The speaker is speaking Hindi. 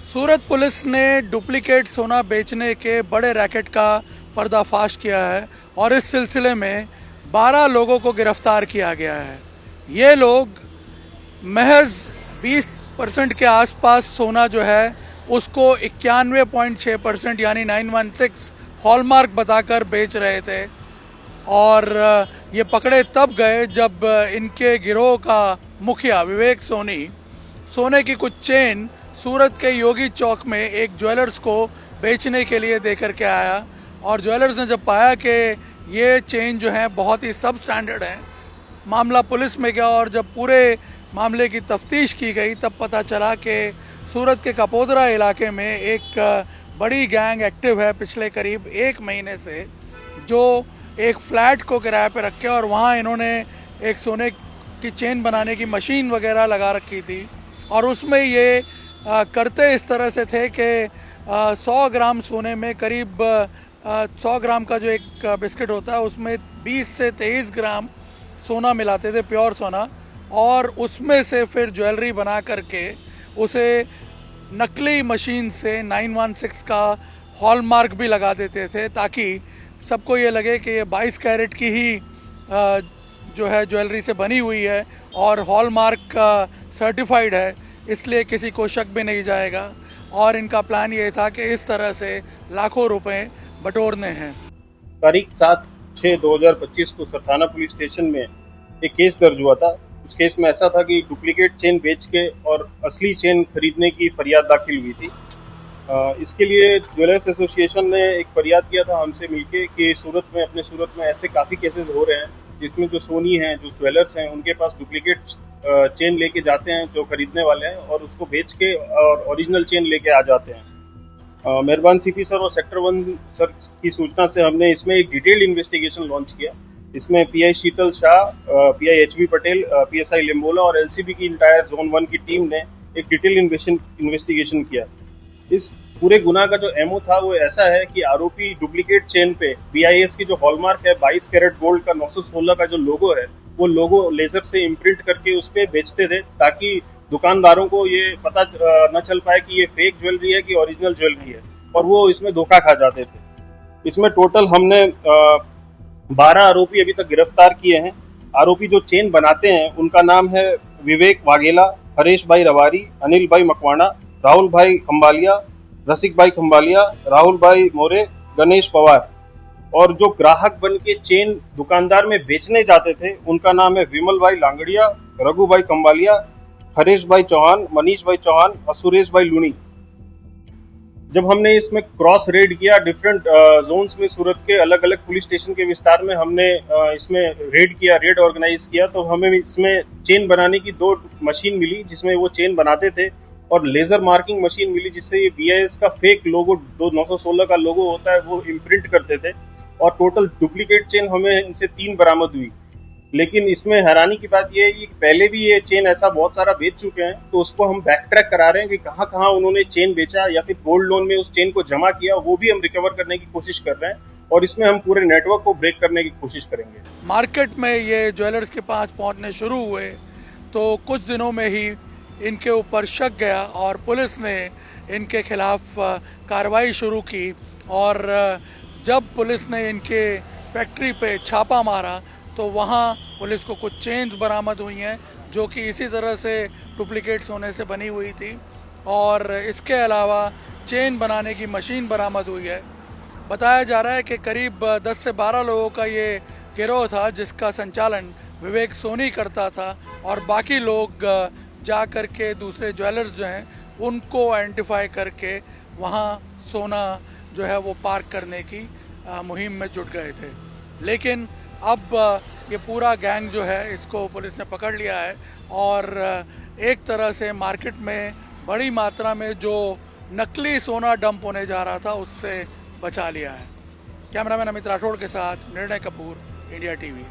सूरत पुलिस ने डुप्लीकेट सोना बेचने के बड़े रैकेट का पर्दाफाश किया है और इस सिलसिले में 12 लोगों को गिरफ्तार किया गया है। ये लोग महज 20% के आसपास सोना जो है उसको 91.6% यानी 916 हॉलमार्क बताकर बेच रहे थे और ये पकड़े तब गए जब इनके गिरोह का मुखिया विवेक सोनी सोने की कुछ चेन सूरत के योगी चौक में एक ज्वेलर्स को बेचने के लिए देकर के आया और ज्वेलर्स ने जब पाया कि ये चेन जो है बहुत ही सब स्टैंडर्ड है, मामला पुलिस में गया और जब पूरे मामले की तफ्तीश की गई तब पता चला कि सूरत के कपोदरा इलाके में एक बड़ी गैंग एक्टिव है पिछले करीब 1 महीने से, जो एक फ्लैट को किराए पर रखे और वहाँ इन्होंने एक सोने की चेन बनाने की मशीन वगैरह लगा रखी थी और उसमें ये करते इस तरह से थे कि 100 ग्राम सोने में करीब 100 ग्राम का जो एक बिस्किट होता है उसमें 20 से 23 ग्राम सोना मिलाते थे, प्योर सोना, और उसमें से फिर ज्वेलरी बना करके उसे नकली मशीन से 916 का हॉलमार्क भी लगा देते थे ताकि सबको ये लगे कि ये 22 कैरेट की ही जो है ज्वेलरी से बनी हुई है और हॉलमार्क सर्टिफाइड है, इसलिए किसी को शक भी नहीं जाएगा। और इनका प्लान ये था कि इस तरह से लाखों रुपए बटोरने हैं। तारीख 7/6/2025 को सरथाना पुलिस स्टेशन में एक केस दर्ज हुआ था। उस केस में ऐसा था कि डुप्लीकेट चेन बेच के और असली चेन खरीदने की फरियाद दाखिल हुई थी। इसके लिए ज्वेलर्स एसोसिएशन ने एक फरियाद किया था हमसे मिलके कि अपने सूरत में ऐसे काफ़ी केसेस हो रहे हैं जिसमें जो सोनी हैं, जो ज्वेलर्स हैं, उनके पास डुप्लीकेट चेन लेके जाते हैं जो खरीदने वाले हैं और उसको बेच के और ओरिजिनल चेन लेके आ जाते हैं। मेहरबान सीपी सर और सेक्टर 1 सर की सूचना से हमने इसमें एक डिटेल्ड इन्वेस्टिगेशन लॉन्च किया। इसमें PI Sheetal Shah, PI HB Patel, PSI Limbola और एलसीबी की इंटायर जोन 1 की टीम ने एक डिटेल्ड इन्वेस्टिगेशन किया। इस पूरे गुनाह का जो एमओ था वो ऐसा है कि आरोपी डुप्लीकेट चेन पे बीआईएस की जो हॉलमार्क है 22 कैरेट गोल्ड का 916 का जो लोगो है वो लोगो लेजर से इम्प्रिंट करके उस पर बेचते थे ताकि दुकानदारों को ये पता न चल पाए कि ये फेक ज्वेलरी है कि ओरिजिनल ज्वेलरी है, और वो इसमें धोखा खा जाते थे। इसमें टोटल हमने 12 आरोपी अभी तक गिरफ्तार किए हैं। आरोपी जो चेन बनाते हैं उनका नाम है विवेक वाघेला, हरेश भाई रवारी, अनिल भाई मकवाना, राहुल भाई खंबालिया, रसिक भाई खंबालिया, राहुल भाई मोरे, गणेश पवार। और जो ग्राहक बन के चेन दुकानदार में बेचने जाते थे उनका नाम है विमल भाई लांगड़िया, रघु भाई खंबालिया, हरेश भाई चौहान, मनीष भाई चौहान और सुरेश भाई लूनी। जब हमने इसमें क्रॉस रेड किया डिफरेंट जोन्स में, सूरत के अलग अलग पुलिस स्टेशन के विस्तार में हमने इसमें रेड ऑर्गेनाइज किया, तो हमें इसमें चेन बनाने की 2 मशीन मिली जिसमें वो चेन बनाते थे और लेजर मार्किंग मशीन मिली जिससे ये बीआईएस का फेक लोगो 916 का लोगो होता है वो इम्प्रिंट करते थे। और टोटल डुप्लीकेट चेन हमें इनसे 3 बरामद हुई। लेकिन इसमें हैरानी की बात यह है कि पहले भी ये चेन ऐसा बहुत सारा बेच चुके हैं, तो उसको हम बैक ट्रैक करा रहे हैं कि कहाँ कहाँ उन्होंने चेन बेचा या फिर गोल्ड लोन में उस चेन को जमा किया, वो भी हम रिकवर करने की कोशिश कर रहे हैं और इसमें हम पूरे नेटवर्क को ब्रेक करने की कोशिश करेंगे। मार्केट में ये ज्वेलर्स के पास पहुंचने शुरू हुए तो कुछ दिनों में ही इनके ऊपर शक गया और पुलिस ने इनके खिलाफ कार्रवाई शुरू की। और जब पुलिस ने इनके फैक्ट्री पे छापा मारा तो वहाँ पुलिस को कुछ चेन्स बरामद हुई हैं जो कि इसी तरह से डुप्लीकेट सोने से बनी हुई थी, और इसके अलावा चेन बनाने की मशीन बरामद हुई है। बताया जा रहा है कि करीब 10 से 12 लोगों का ये गिरोह था जिसका संचालन विवेक सोनी करता था और बाकी लोग जा कर के दूसरे ज्वेलर्स जो हैं उनको आइडेंटिफाई करके वहाँ सोना जो है वो पार्क करने की मुहिम में जुट गए थे। लेकिन अब ये पूरा गैंग जो है इसको पुलिस ने पकड़ लिया है और एक तरह से मार्केट में बड़ी मात्रा में जो नकली सोना डंप होने जा रहा था उससे बचा लिया है। कैमरामैन अमित राठौड़ के साथ निर्णय कपूर, इंडिया टीवी।